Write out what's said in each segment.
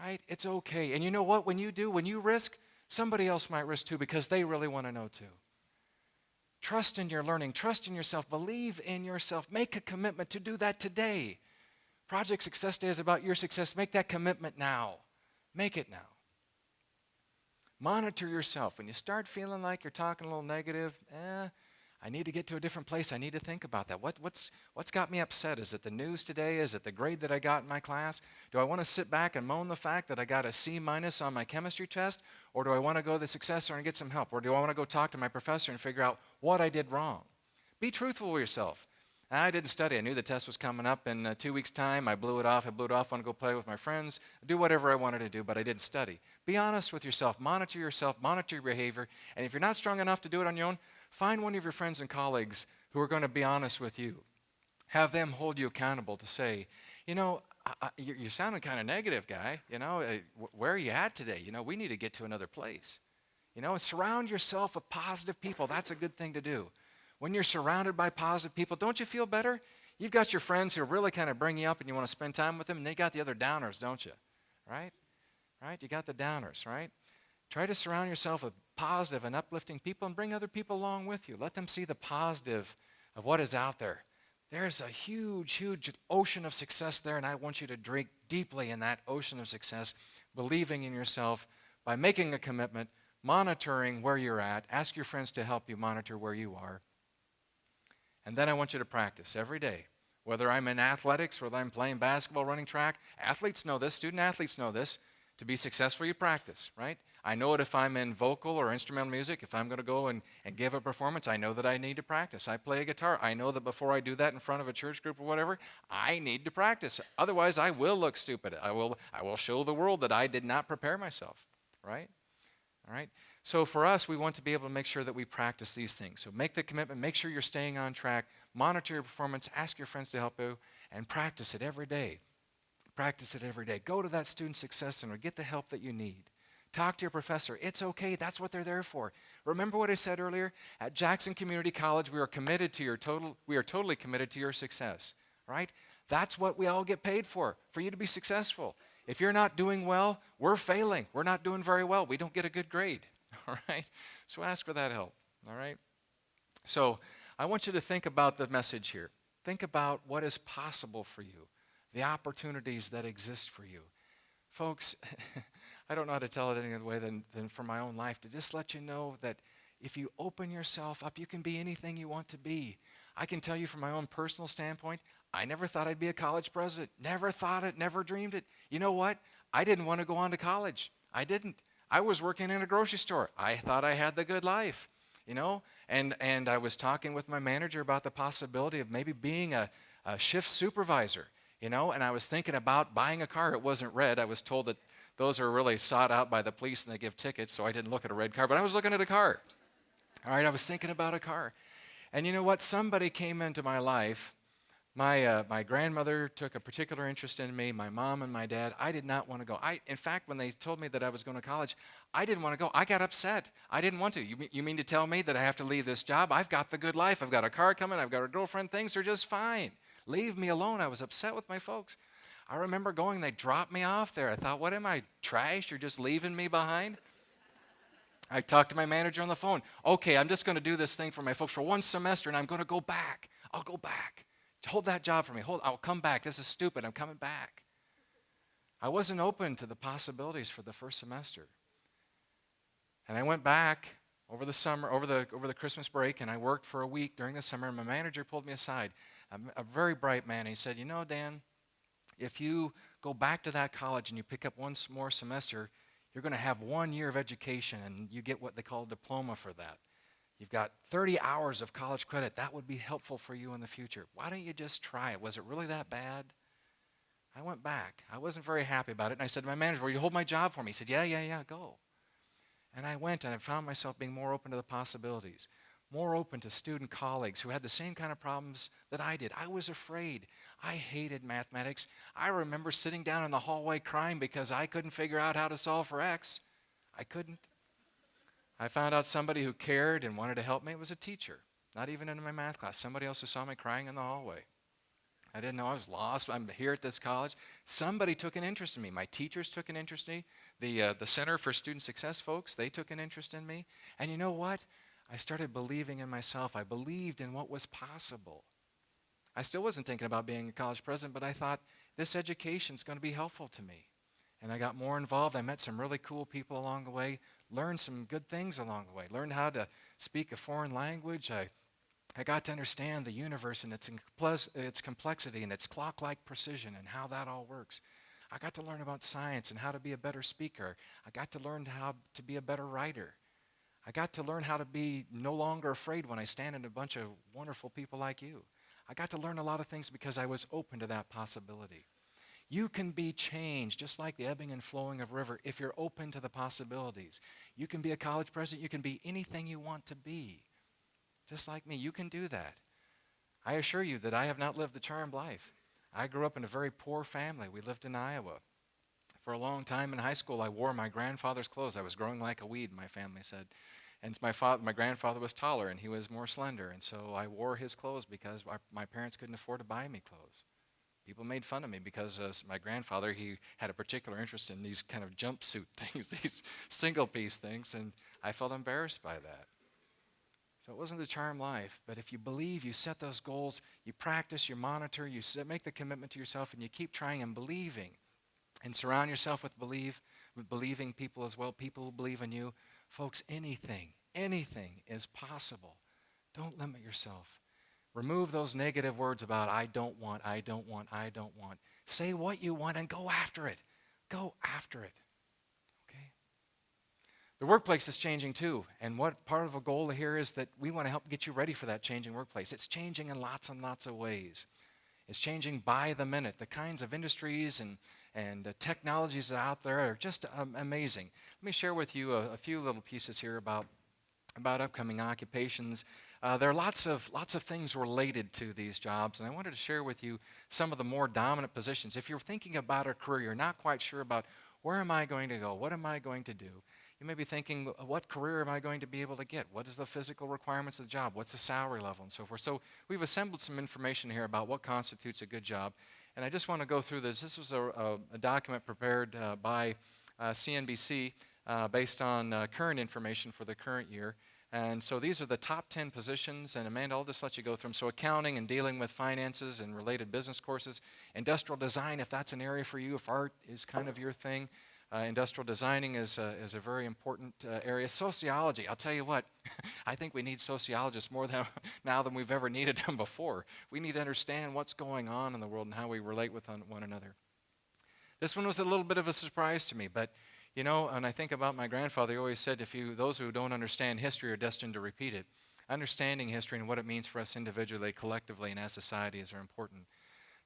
right? It's okay. And you know what? When you risk, somebody else might risk too because they really want to know too. Trust in your learning. Trust in yourself. Believe in yourself. Make a commitment to do that today. Project Success Day is about your success. Make that commitment now. Make it now. Monitor yourself. When you start feeling like you're talking a little negative, I need to get to a different place. I need to think about that. What's got me upset? Is it the news today? Is it the grade that I got in my class? Do I want to sit back and moan the fact that I got a C- on my chemistry test? Or do I want to go to the Success Center and get some help? Or do I want to go talk to my professor and figure out what I did wrong? Be truthful with yourself. I didn't study. I knew the test was coming up in 2 weeks' time. I blew it off. I want to go play with my friends, do whatever I wanted to do, but I didn't study. Be honest with yourself. Monitor your behavior. And if you're not strong enough to do it on your own, find one of your friends and colleagues who are going to be honest with you. Have them hold you accountable to say, you're sounding kind of negative, guy. Where are you at today? We need to get to another place. Surround yourself with positive people. That's a good thing to do. When you're surrounded by positive people, don't you feel better? You've got your friends who really kind of bring you up and you want to spend time with them, and they got the other downers, don't you? Right? You got the downers, right? Try to surround yourself with positive and uplifting people and bring other people along with you. Let them see the positive of what is out there. There's a huge, huge ocean of success there, and I want you to drink deeply in that ocean of success, believing in yourself by making a commitment, monitoring where you're at. Ask your friends to help you monitor where you are. And then I want you to practice every day. Whether I'm in athletics, whether I'm playing basketball, running track, athletes know this, student athletes know this. To be successful, you practice, right? I know it if I'm in vocal or instrumental music. If I'm going to go and give a performance, I know that I need to practice. I play a guitar. I know that before I do that in front of a church group or whatever, I need to practice. Otherwise, I will look stupid. I will show the world that I did not prepare myself, right? All right? So for us, we want to be able to make sure that we practice these things. So make the commitment, make sure you're staying on track, monitor your performance, ask your friends to help you, and practice it every day. Practice it every day. Go to that Student Success Center. Get the help that you need. Talk to your professor. It's okay. That's what they're there for. Remember what I said earlier? At Jackson Community College, we are totally committed to your success, right? That's what we all get paid for you to be successful. If you're not doing well, we're failing. We're not doing very well. We don't get a good grade, all right? So ask for that help, all right? So I want you to think about the message here. Think about what is possible for you, the opportunities that exist for you. Folks, I don't know how to tell it any other way than from my own life, to just let you know that if you open yourself up, you can be anything you want to be. I can tell you from my own personal standpoint, I never thought I'd be a college president. Never thought it, never dreamed it. You know what? I didn't want to go on to college. I didn't. I was working in a grocery store. I thought I had the good life, and I was talking with my manager about the possibility of maybe being a shift supervisor, and I was thinking about buying a car. It wasn't red. I was told that those are really sought out by the police and they give tickets, so I didn't look at a red car, but I was looking at a car. All right, I was thinking about a car. And you know what? Somebody came into my life. My grandmother took a particular interest in me, my mom and my dad. I did not want to go. In fact, when they told me that I was going to college, I didn't want to go. I got upset. I didn't want to. You mean to tell me that I have to leave this job? I've got the good life. I've got a car coming. I've got a girlfriend. Things are just fine. Leave me alone. I was upset with my folks. I remember going, they dropped me off there. I thought, what am I, trash? You're just leaving me behind? I talked to my manager on the phone. Okay, I'm just going to do this thing for my folks for one semester, and I'm going to go back. I'll go back. Hold that job for me. I'll come back. This is stupid. I'm coming back. I wasn't open to the possibilities for the first semester. And I went back over the summer, over the Christmas break, and I worked for a week during the summer, and my manager pulled me aside. A very bright man. He said, Dan, if you go back to that college and you pick up one more semester, you're going to have 1 year of education, and you get what they call a diploma for that. You've got 30 hours of college credit. That would be helpful for you in the future. Why don't you just try it? Was it really that bad? I went back. I wasn't very happy about it. And I said to my manager, will you hold my job for me? He said, yeah, go. And I went, and I found myself being more open to the possibilities, more open to student colleagues who had the same kind of problems that I did. I was afraid. I hated mathematics. I remember sitting down in the hallway crying because I couldn't figure out how to solve for X. I couldn't. I found out somebody who cared and wanted to help me. It was a teacher, not even in my math class. Somebody else who saw me crying in the hallway. I didn't know I was lost. I'm here at this college. Somebody took an interest in me. My teachers took an interest in me. The Center for Student Success folks, they took an interest in me. And you know what? I started believing in myself. I believed in what was possible. I still wasn't thinking about being a college president, but I thought this education is going to be helpful to me. And I got more involved. I met some really cool people along the way, learned some good things along the way, learned how to speak a foreign language. I got to understand the universe and its complexity and its clock-like precision and how that all works. I got to learn about science and how to be a better speaker. I got to learn how to be a better writer. I got to learn how to be no longer afraid when I stand in a bunch of wonderful people like you. I got to learn a lot of things because I was open to that possibility. You can be changed just like the ebbing and flowing of a river if you're open to the possibilities. You can be a college president. You can be anything you want to be. Just like me, you can do that. I assure you that I have not lived the charmed life. I grew up in a very poor family. We lived in Iowa. For a long time in high school, I wore my grandfather's clothes. I was growing like a weed, my family said. And my grandfather was taller, and he was more slender. And so I wore his clothes because my parents couldn't afford to buy me clothes. People made fun of me because my grandfather, he had a particular interest in these kind of jumpsuit things, these single-piece things, and I felt embarrassed by that. So it wasn't the charm life, but if you believe, you set those goals, you practice, you monitor, make the commitment to yourself, and you keep trying and believing, and surround yourself with believing people as well, people who believe in you. Folks, anything is possible. Don't limit yourself. Remove those negative words about I don't want. Say what you want and go after it. Go after it. Okay? The workplace is changing too, and what part of a goal here is that we want to help get you ready for that changing workplace. It's changing in lots and lots of ways. It's changing by the minute. The kinds of industries and technologies that are out there are just amazing. Let me share with you a few little pieces here about upcoming occupations. There are lots of things related to these jobs, and I wanted to share with you some of the more dominant positions. If you're thinking about a career, you're not quite sure about where am I going to go, what am I going to do, you may be thinking, what career am I going to be able to get? What is the physical requirements of the job? What's the salary level and so forth? So we've assembled some information here about what constitutes a good job, and I just want to go through this. This was a document prepared by CNBC based on current information for the current year. And so these are the top 10 positions, and Amanda, I'll just let you go through them. So accounting and dealing with finances and related business courses, industrial design, if that's an area for you, if art is kind of your thing, industrial designing is a very important area. Sociology, I'll tell you what, I think we need sociologists more now than we've ever needed them before. We need to understand what's going on in the world and how we relate with one another. This one was a little bit of a surprise to me, but you know, and I think about my grandfather, he always said, those who don't understand history are destined to repeat it. Understanding history and what it means for us individually, collectively, and as societies are important.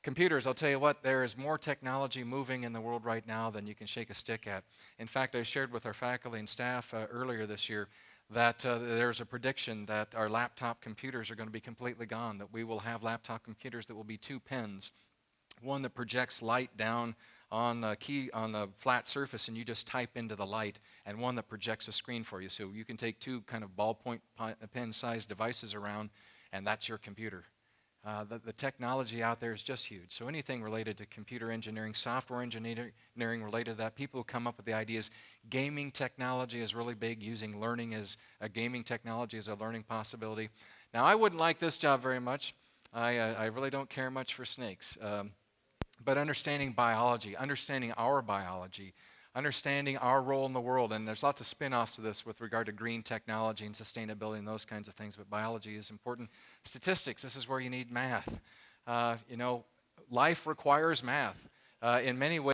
Computers, I'll tell you what, there is more technology moving in the world right now than you can shake a stick at. In fact, I shared with our faculty and staff earlier this year that there's a prediction that our laptop computers are going to be completely gone, that we will have laptop computers that will be two pens, one that projects light down on a flat surface and you just type into the light, and one that projects a screen for you. So you can take two kind of ballpoint pen-sized devices around, and that's your computer. The technology out there is just huge. So anything related to computer engineering, software engineering related to that, people who come up with the ideas. Gaming technology is really big, using learning as a gaming technology as a learning possibility. Now, I wouldn't like this job very much. I really don't care much for snakes. But understanding biology, understanding our biology, understanding our role in the world, and there's lots of spin-offs to this with regard to green technology and sustainability and those kinds of things, but biology is important. Statistics, this is where you need math. Life requires math in many ways.